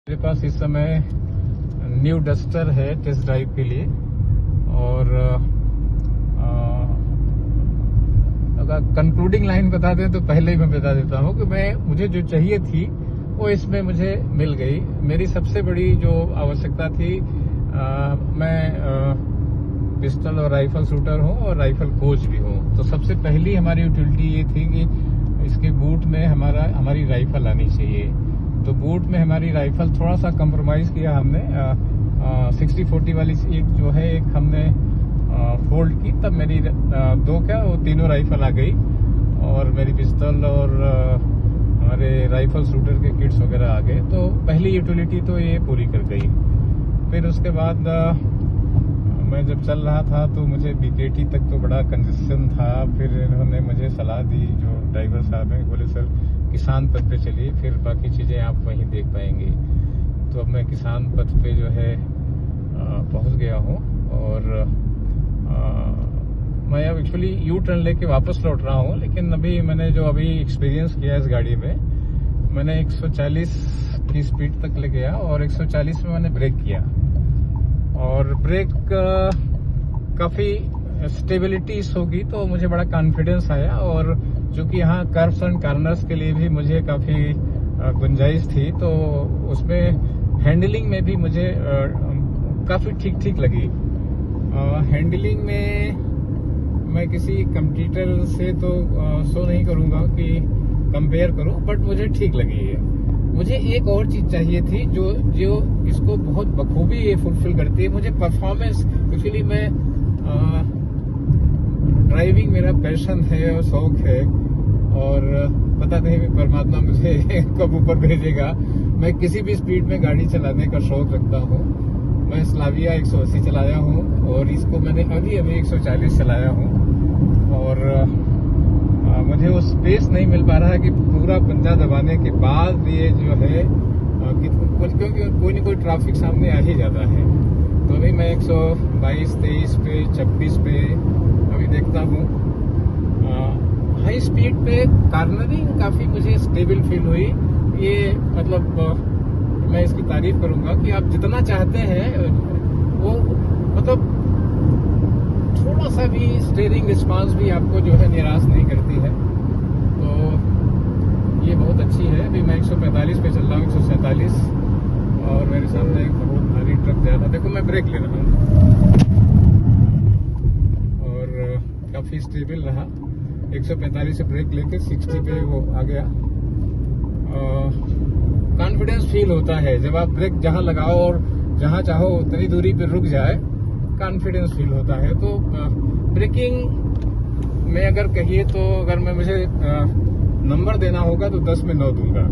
मेरे पास इस समय न्यू डस्टर है टेस्ट ड्राइव के लिए। और अगर कंक्लूडिंग लाइन बता दें तो पहले ही मैं बता देता हूँ कि मुझे जो चाहिए थी वो इसमें मुझे मिल गई। मेरी सबसे बड़ी जो आवश्यकता थी, मैं पिस्टल और राइफल शूटर हूँ और राइफल कोच भी हूँ। तो सबसे पहली हमारी यूटिलिटी ये थी कि इसके बूट में हमारी राइफल आनी चाहिए। तो बूट में हमारी राइफल थोड़ा सा कंप्रोमाइज किया हमने। 60-40 वाली एक जो है एक हमने फोल्ड की, तब मेरी वो तीनों राइफल आ गई और मेरी पिस्टल और हमारे राइफल शूटर के किट्स वगैरह आ गए। तो पहली यूटिलिटी तो ये पूरी कर गई। फिर उसके बाद मैं जब चल रहा था तो मुझे बीकेटी तक तो बड़ा कंजेशन था। फिर इन्होंने मुझे सलाह दी, जो ड्राइवर साहब हैं, बोले सर किसान पथ पे चलिए, फिर बाकी चीज़ें आप वहीं देख पाएंगे। तो अब मैं किसान पथ पे जो है पहुंच गया हूं और मैं अब एक्चुअली यू टर्न लेके वापस लौट रहा हूं। लेकिन मैंने जो एक्सपीरियंस किया इस गाड़ी में, मैंने 140 की स्पीड तक ले गया और 140 में मैंने ब्रेक किया और ब्रेक काफ़ी स्टेबिलिटी होगी तो मुझे बड़ा कॉन्फिडेंस आया। और जो कि यहाँ कर्व्स एंड कॉर्नर्स के लिए भी मुझे काफ़ी गुंजाइश थी, तो उसमें हैंडलिंग में भी मुझे काफ़ी ठीक लगी। हैंडलिंग में मैं किसी कंप्यूटर से तो शो नहीं करूँगा कि कंपेयर करूँ, बट मुझे ठीक लगी है। मुझे एक और चीज़ चाहिए थी जो इसको बहुत बखूबी ये फुलफिल करती है। मुझे परफॉर्मेंस, एक्चुअली मैं ड्राइविंग मेरा पैशन है और शौक है, और पता नहीं भी परमात्मा मुझे कब ऊपर भेजेगा। मैं किसी भी स्पीड में गाड़ी चलाने का शौक रखता हूँ। मैं स्लाविया 180 चलाया हूँ और इसको मैंने अभी 140 चलाया हूँ और मुझे वो स्पेस नहीं मिल पा रहा है कि पूरा पंजा दबाने के बाद ये जो है क्योंकि कोई न कोई ट्रैफिक सामने आ ही जाता है। तो अभी मैं 122, 23 पे, 26 पे अभी देखता हूँ। हाई स्पीड पे कॉर्नरिंग काफ़ी मुझे स्टेबल फील हुई। ये मतलब मैं इसकी तारीफ करूँगा कि आप जितना चाहते हैं वो मतलब थोड़ा सा भी स्टीयरिंग रिस्पांस भी आपको जो है निराश नहीं करती है। तो ये बहुत अच्छी है। अभी मैं 145 पे चल रहा हूँ, 147, और मेरे सामने एक बहुत भारी ट्रक जा रहा। देखो मैं ब्रेक ले रहा हूँ और काफ़ी स्टेबल रहा। 145 से ब्रेक लेके 60 पे वो आ गया। कॉन्फिडेंस फील होता है जब आप ब्रेक जहाँ लगाओ और जहाँ चाहो उतनी दूरी पे रुक जाए, कॉन्फिडेंस फील होता है। तो ब्रेकिंग में अगर कहिए तो अगर मुझे नंबर देना होगा तो 10 में 9 दूंगा।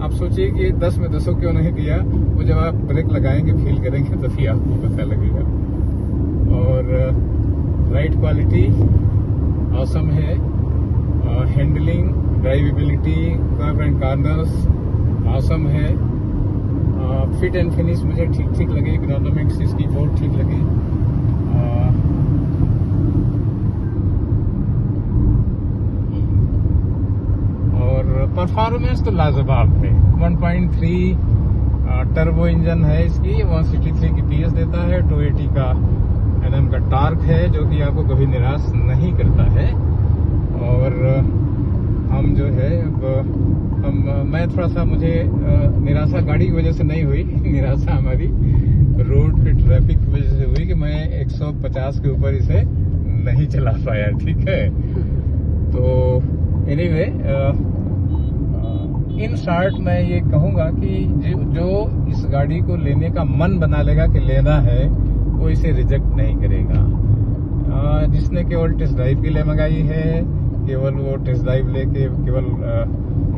आप सोचिए कि 10 में 10 क्यों नहीं दिया, वो जब आप ब्रेक लगाएंगे फील करेंगे तभी आपको पता लगेगा। और राइड क्वालिटी ऑसम है, handling, drivability, curve and corners awesome है, फिट एंड फिनिश मुझे ठीक लगी, इकोनॉमिक्स इसकी बहुत ठीक लगी। और परफॉर्मेंस तो लाजवाब है। 1.3 टर्बो इंजन है इसकी, 163 की PS देता है, 280 का Nm का टार्क है, जो कि आपको कभी निराश नहीं करता है। और हम जो है मैं थोड़ा सा, मुझे निराशा गाड़ी की वजह से नहीं हुई, निराशा हमारी रोड पे ट्रैफिक की वजह से हुई कि मैं 150 के ऊपर इसे नहीं चला पाया। ठीक है, तो एनीवे इन शॉर्ट मैं ये कहूँगा कि जो इस गाड़ी को लेने का मन बना लेगा कि लेना है, वो इसे रिजेक्ट नहीं करेगा। जिसने केवल टेस्ट ड्राइव के लिए मंगाई है, केवल वो टेस्ट ड्राइव लेके केवल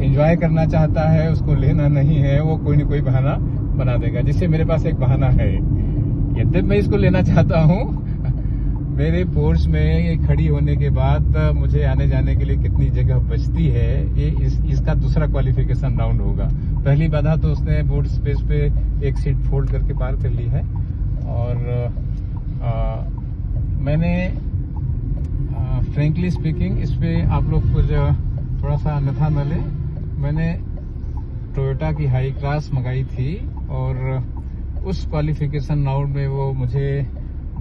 एंजॉय करना चाहता है, उसको लेना नहीं है, वो कोई न कोई बहाना बना देगा। जिससे मेरे पास एक बहाना है, यद्यपि मैं इसको लेना चाहता हूँ। मेरे पोर्च में ये खड़ी होने के बाद मुझे आने जाने के लिए कितनी जगह बचती है, ये इसका दूसरा क्वालिफिकेशन राउंड होगा। पहली बाधा तो उसने बोर्ड स्पेस पे एक सीट फोल्ड करके पार कर ली है। और मैंने फ्रेंकली स्पीकिंग इस पे आप लोग कुछ थोड़ा सा अन्यथा न लें, मैंने टोयोटा की हाई क्लास मंगाई थी और उस क्वालिफिकेशन राउंड में वो मुझे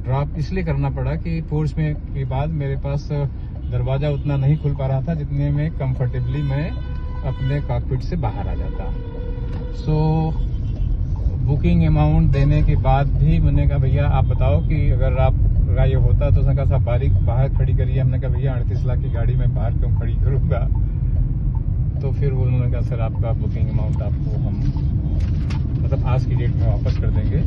ड्रॉप इसलिए करना पड़ा कि पोर्च में के बाद मेरे पास दरवाजा उतना नहीं खुल पा रहा था जितने में कंफर्टेबली मैं अपने कॉकपिट से बाहर आ जाता। सो बुकिंग अमाउंट देने के बाद भी मैंने कहा भैया आप बताओ कि अगर आपका ये होता तो उसने कहा साहब बाहर खड़ी करिए। हमने कहा भैया 38 लाख की गाड़ी में बाहर क्यों खड़ी करूंगा। तो फिर उन्होंने कहा सर आपका बुकिंग अमाउंट आपको हम मतलब आज की डेट में वापस कर देंगे।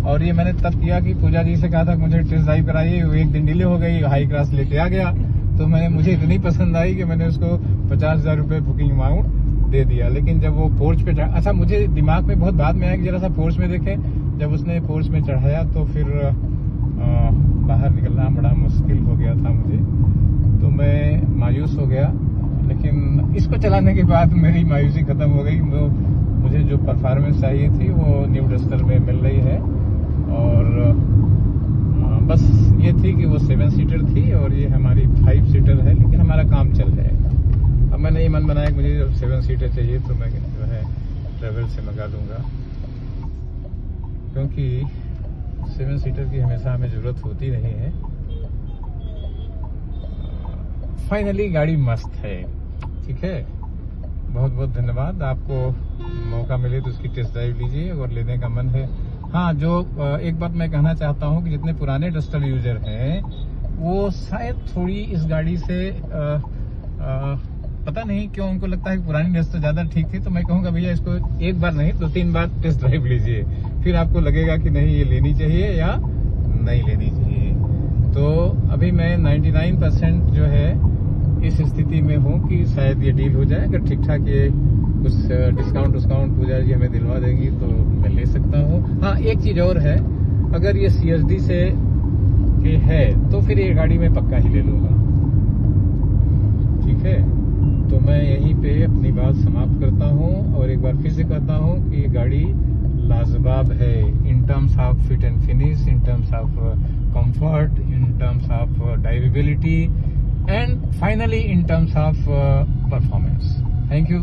और ये मैंने तब किया कि पूजा जी से कहा था मुझे टेस्ट ड्राइव कराइए, वो एक दिन डिले हो गई, हाई क्लास लेके आ गया तो मुझे इतनी पसंद आई कि मैंने उसको 50,000 रुपये बुकिंग अमाउंट दे दिया। लेकिन जब वो पोर्च पे अच्छा मुझे दिमाग में बहुत बाद में आया कि जरा सा पोर्च में देखें। जब उसने पोर्च में चढ़ाया तो फिर बाहर निकलना बड़ा मुश्किल हो गया था मुझे, तो मैं मायूस हो गया। लेकिन इसको चलाने के बाद मेरी मायूसी खत्म हो गई। मुझे जो परफॉर्मेंस चाहिए थी वो न्यू डस्टर में मिल रही है। और बस ये थी कि वो 7 सीटर थी और ये हमारी 5 सीटर है, लेकिन हमारा काम चल जाएगा। अब मैंने ये मन बनाया कि मुझे जब 7 सीटर चाहिए तो मैं जो है ट्रेवल से मंगा लूँगा, क्योंकि 7 सीटर की हमेशा हमें ज़रूरत होती नहीं है। फाइनली गाड़ी मस्त है, ठीक है। बहुत बहुत धन्यवाद। आपको मौका मिले तो उसकी टेस्ट ड्राइव लीजिए और लेने का मन है। हाँ, जो एक बात मैं कहना चाहता हूँ कि जितने पुराने डस्टर यूजर हैं वो शायद थोड़ी इस गाड़ी से पता नहीं क्यों उनको लगता है कि पुरानी डस्टर ज्यादा ठीक थी। तो मैं कहूँगा भैया इसको एक बार नहीं 2-3 बार टेस्ट ड्राइव लीजिए, फिर आपको लगेगा कि नहीं ये लेनी चाहिए या नहीं लेनी चाहिए। तो अभी मैं 99% जो है इस स्थिति में हूँ कि शायद ये डील हो जाए। अगर ठीक ठाक ये कुछ डिस्काउंट पूजा जी हमें दिलवा देंगी तो मैं ले सकता हूँ। हाँ, एक चीज और है, अगर ये CSD से के है तो फिर ये गाड़ी में पक्का ही ले लूंगा, ठीक है। तो मैं यहीं पे अपनी बात समाप्त करता हूँ और एक बार फिर से कहता हूँ कि ये गाड़ी लाजवाब है in terms of fit and finish, in terms of comfort, in terms of drivability and finally in terms of performance. Thank you.